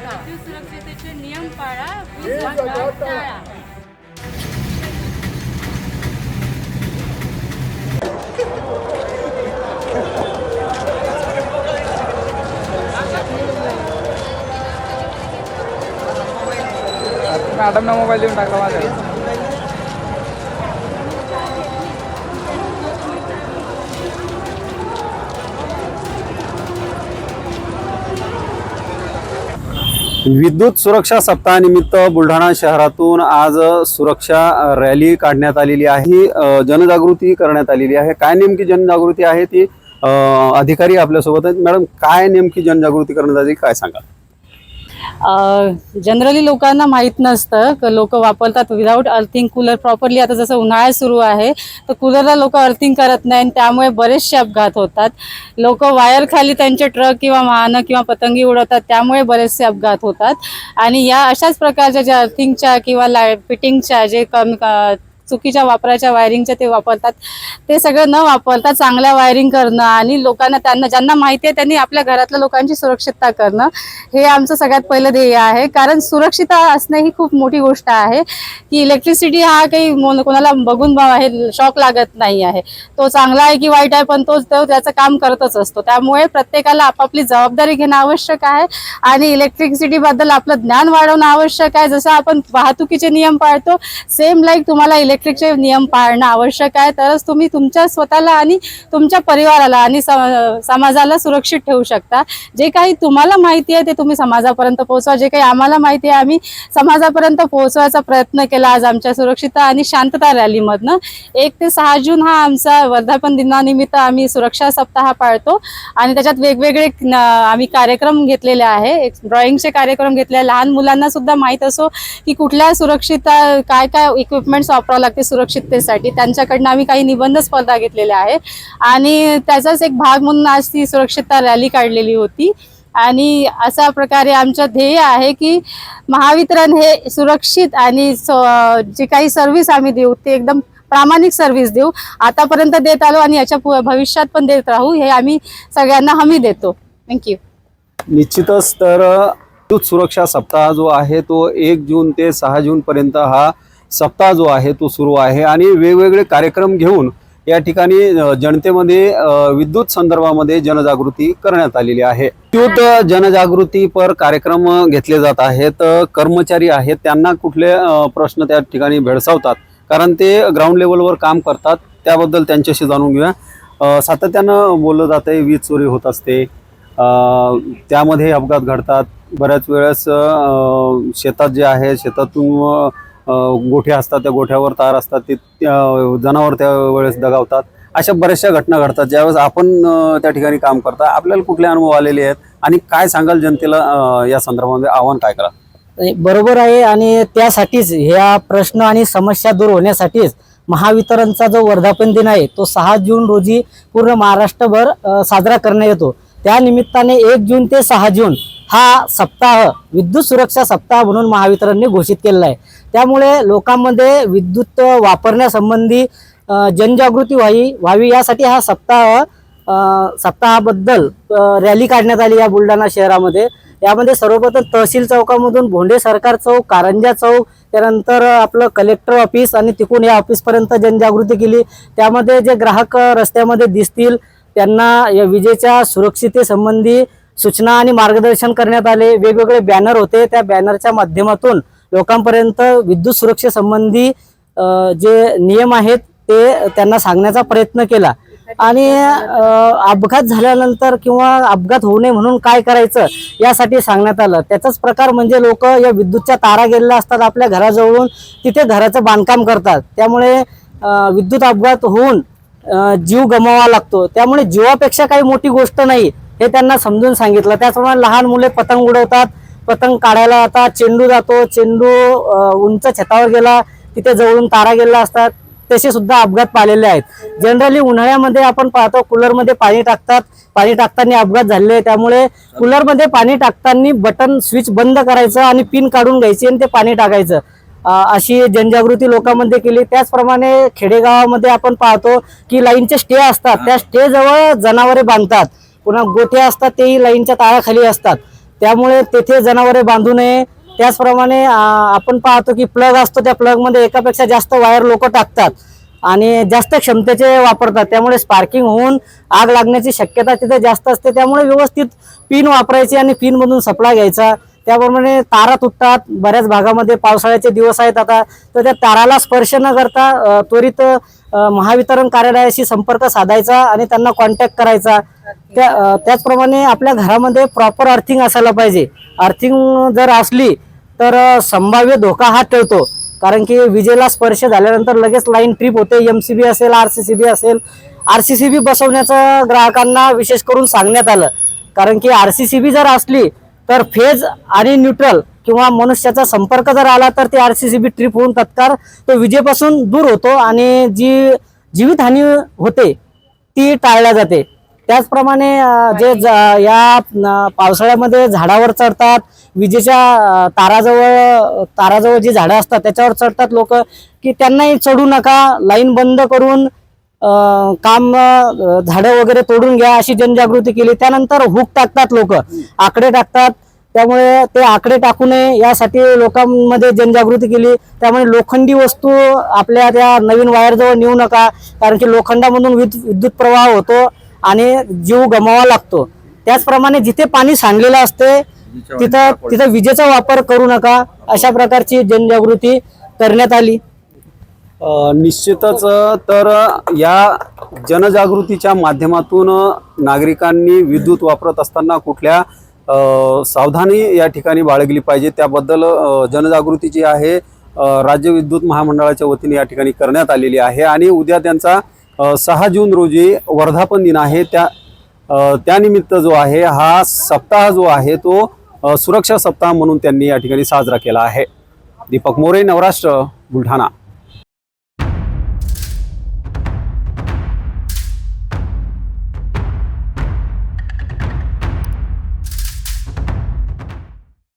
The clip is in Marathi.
विद्युत सुरक्षतेचे नियम पाळा, वीज अपघात टाळा. मॅडमना मोबाईल देऊन टाकला माझ्या. विद्युत सुरक्षा सप्ताहानिमित्त बुलढाणा शहरातून आज सुरक्षा रॅली काढण्यात आलेली आहे. जनजागृती करण्यात आलेली आहे. काय नेमकी जनजागृती आहे ती अधिकारी आपल्यासोबत आहेत. मॅडम, काय नेमकी जनजागृती करण्यात आली, काय सांगा? जनरली लोकांना माहीत नसतं, लोक वापरतात विदाऊट अर्थिंग कूलर प्रॉपरली. आता जसं उन्हाळा सुरू आहे तर कूलरला लोक अर्थिंग करत नाही आणि त्यामुळे बरेचसे अपघात होतात. लोक वायर खाली त्यांचे ट्रक किंवा वाहनं किंवा पतंगी उडवतात, त्यामुळे बरेचसे अपघात होतात. आणि या अशाच प्रकारच्या ज्या अर्थिंगच्या किंवा फिटिंगच्या जे चुकीच्या वापराच्या वायरिंगच्या ते वापरतात, ते सगळं न वापरता चांगल्या वायरिंग करणं आणि लोकांना ज्यांना माहिती आहे त्यांनी आपल्या घरातल्या लोकांची सुरक्षितता करणं हे आमचं सगळ्यात पहिलं ध्येय आहे. कारण सुरक्षितता असणे ही खूप मोठी गोष्ट आहे की इलेक्ट्रिसिटी हा काही कोणाला बघून हे शॉक लागत नाही आहे. तो चांगला आहे की वाईट आहे, पण तो त्याचं काम करतच असतो. त्यामुळे प्रत्येकाला आपापली जबाबदारी घेणं आवश्यक आहे आणि इलेक्ट्रिसिटीबद्दल आपलं ज्ञान वाढवणं आवश्यक आहे. जसं आपण वाहतुकीचे नियम पाळतो, सेम लाईक तुम्हाला इलेक्ट्रिकचे नियम पाळणं आवश्यक आहे. तरच तुम्ही तुमच्या स्वतःला आणि तुमच्या परिवाराला आणि समाजाला सुरक्षित ठेवू शकता. जे काही तुम्हाला माहिती आहे ते तुम्ही समाजापर्यंत पोहोचवा. जे काही आम्हाला माहिती आहे आम्ही समाजापर्यंत पोहोचवायचा प्रयत्न केला आज आमच्या सुरक्षितता आणि शांतता रॅलीमधनं. 1 ते 6 जून हा आमचा वर्धापन दिनानिमित्त आम्ही सुरक्षा सप्ताह पाळतो आणि त्याच्यात वेगवेगळे आम्ही कार्यक्रम घेतलेले आहे. एक ड्रॉइंगचे कार्यक्रम घेतले. लहान मुलांना सुद्धा माहीत असो की कुठल्या सुरक्षितता काय काय इक्विपमेंट्स वापरावं लागते सुरक्षिततेसाठी, त्यांच्याकडनं आम्ही काही निबंध स्पर्धा घेतलेल्या आहे आणि त्याचाच एक भाग म्हणून आज ती सुरक्षितता रॅली काढलेली होती. आणि अशा प्रकारे आमचं ध्येय आहे की महावितरण हे सुरक्षित आणि जे काही सर्व्हिस आम्ही देऊ ते एकदम प्रामाणिक सर्व्हिस देऊ. आतापर्यंत देत आलो आणि याच्या भविष्यात पण देत राहू, हे आम्ही सगळ्यांना हमी देतो. थँक्यू. निश्चितच तर विद्युत सुरक्षा सप्ताह जो आहे तो 1 जून ते 6 जून पर्यंत हा सप्ताह जो आहे तो सुरू आहे आणि वेगवेगळे कार्यक्रम घेऊन या ठिकाणी जनतेमध्ये विद्युत संदर्भामध्ये जनजागृती करण्यात आलेली आहे. विद्युत जनजागृती पर कार्यक्रम घेतले जात आहेत. कर्मचारी आहेत त्यांना कुठले प्रश्न त्या ठिकाणी भेडसावतात, कारण ते ग्राउंड लेवलवर काम करतात. त्याबद्दल त्यांच्याशी जाणून घेऊया. सातत्यानं बोललं जात आहे वीज चोरी होत असते, त्यामध्ये अपघात घडतात. बऱ्याच वेळेस शेतात जे आहे शेतातून गोठे असतात, त्या गोठ्यावर तार असतात, ते जनावर त्यावेळेस दगावतात. अशा बऱ्याचशा घटना घडतात ज्यावेळेस आपण त्या ठिकाणी काम करता. आपल्याला कुठले अनुभव आलेले आहेत आणि काय सांगाल जनतेला या संदर्भामध्ये आव्हान काय करा? बरोबर आहे आणि त्यासाठीच ह्या प्रश्न आणि समस्या दूर होण्यासाठीच महावितरणचा जो वर्धापन दिन आहे तो 6 जून रोजी पूर्ण महाराष्ट्रभर साजरा करण्यात येतो. त्या निमित्ताने 1 जून ते 6 जून हा सप्ताह विद्युत सुरक्षा सप्ताह म्हणून महावितरणने घोषित केलेला आहे. त्यामुळे लोकांमध्ये विद्युत वापरण्यासंबंधी जनजागृती व्हावी यासाठी हा सप्ताहाबद्दल रॅली काढण्यात आली या बुलढाणा शहरामध्ये. यामध्ये सर्वप्रथम तहसील चौकामधून भोंडे सरकार चौक, कारंजा चौक, त्यानंतर आपलं कलेक्टर ऑफिस आणि तिकून या ऑफिसपर्यंत जनजागृती केली. त्यामध्ये जे ग्राहक रस्त्यामध्ये दिसतील त्यांना या विजेच्या सुरक्षिततेसंबंधी सूचना आणि मार्गदर्शन करण्यात आले. वेगवेगळे बॅनर होते, त्या बॅनरच्या माध्यमातून लोकांपर्यंत विद्युत सुरक्षेसंबंधी जे नियम आहेत ते त्यांना सांगण्याचा प्रयत्न केला. आणि अपघात झाल्यानंतर किंवा अपघात होऊ नये म्हणून काय करायचं यासाठी सांगण्यात आलं. त्याचाच प्रकार म्हणजे लोक या विद्युतच्या तारा गेलेल्या असतात आपल्या घराजवळून, तिथे घराचं बांधकाम करतात. त्यामुळे विद्युत अपघात होऊन जीव गमवावा लागतो. त्यामुळे जीवापेक्षा काही मोठी गोष्ट नाही हे त्यांना समजून सांगितलं. त्याचप्रमाणे लहान मुले पतंग उडवतात, पतंग काढायला जातात, चेंडू जातो, चेंडू उंच छतावर गेला, तिथे जवळून तारा गेलेला असतात, तसे सुद्धा अपघात पाहिलेले आहेत. जनरली उन्हाळ्यामध्ये आपण पाहतो कूलरमध्ये पाणी टाकतात, पाणी टाकताना अपघात झालेले. त्यामुळे कूलरमध्ये पाणी टाकताना बटन स्विच बंद करायचं आणि पिन काढून घ्यायची आणि ते पाणी टाकायचं, अशी जनजागृती लोकांमध्ये केली. त्याचप्रमाणे खेडेगावामध्ये आपण पाहतो की लाईनचे स्टे असतात, त्या स्टे जवळ जनावरे बांधतात, पुन्हा गोठे असतात तेही लाईनच्या ताराखाली असतात. त्यामुळे तेथे जनावरे बांधू नये. त्याचप्रमाणे आपण पाहतो की प्लग असतो, त्या प्लगमध्ये एकापेक्षा जास्त वायर लोक टाकतात आणि जास्त क्षमतेचे वापरतात, त्यामुळे स्पार्किंग होऊन आग लागण्याची शक्यता तिथे जास्त असते. त्यामुळे व्यवस्थित पिन वापरायची आणि पिनमधून सप्लाय घ्यायचा. त्याप्रमाणे तारा तुटतात बऱ्याच भागामध्ये, पावसाळ्याचे दिवस आहेत आता, तर त्या ताराला स्पर्श न करता त्वरित महावितरण कार्यालयाशी संपर्क साधायचा आणि त्यांना कॉन्टॅक्ट करायचा. त्याचप्रमाणे आपल्या घरामध्ये प्रॉपर अर्थिंग असायला पाहिजे. अर्थिंग जर असली तर संभाव्य धोका हा टळतो, कारण की विजेला स्पर्श झाल्यानंतर लगेच लाईन ट्रिप होते. MCB असेल, RCCB असेल, RCCB बसवण्याचं ग्राहकांना विशेष करून सांगण्यात आलं, कारण की RCCB जर असली तर फेज आणि न्यूट्रल किंवा मनुष्याचा संपर्क जर आला तर ती RCCB ट्रिप होऊन तत्काळ तो विजेपासून दूर होतो आणि जी जीवितहानी होते ती टाळल्या जाते. त्याचप्रमाणे या पावसाळ्यामध्ये झाडावर चढतात, विजेच्या ताराजवळ जी झाडं असतात त्याच्यावर चढतात लोक, की त्यांनाही चढू नका, लाईन बंद करून काम झाडं वगैरे तोडून घ्या अशी जनजागृती केली. त्यानंतर हुक टाकतात लोक, आकडे टाकतात, त्यामुळे ते आकडे टाकू नये यासाठी लोकांमध्ये जनजागृती केली. त्यामुळे लोखंडी वस्तू आपल्या त्या नवीन वायरजवळ नेऊ नका, कारण की लोखंडामधून विद्युत प्रवाह होतो आणि जीव गमावा लागतो. त्याचप्रमाणे जिथे पाणी सांडलेलं असते तिथं विजेचा वापर करू नका, अशा प्रकारची जनजागृती करण्यात आली. निश्चितच तर या जनजागृतीच्या माध्यमातून नागरिकांनी विद्युत वापरत असताना कुठल्या सावधानी या ठिकाणी बाळगली पाहिजे त्याबद्दल जनजागृती जी आहे राज्य विद्युत महामंडळाच्या वतीने या ठिकाणी करण्यात आलेली आहे. आणि उद्या त्यांचा 6 जून रोजी वर्धापन दिन आहे. त्यानिमित्त जो आहे हा सप्ताह जो आहे तो सुरक्षा सप्ताह म्हणून त्यांनी या ठिकाणी साजरा केला आहे. दीपक मोरे, नवराष्ट्र, बुलढाणा.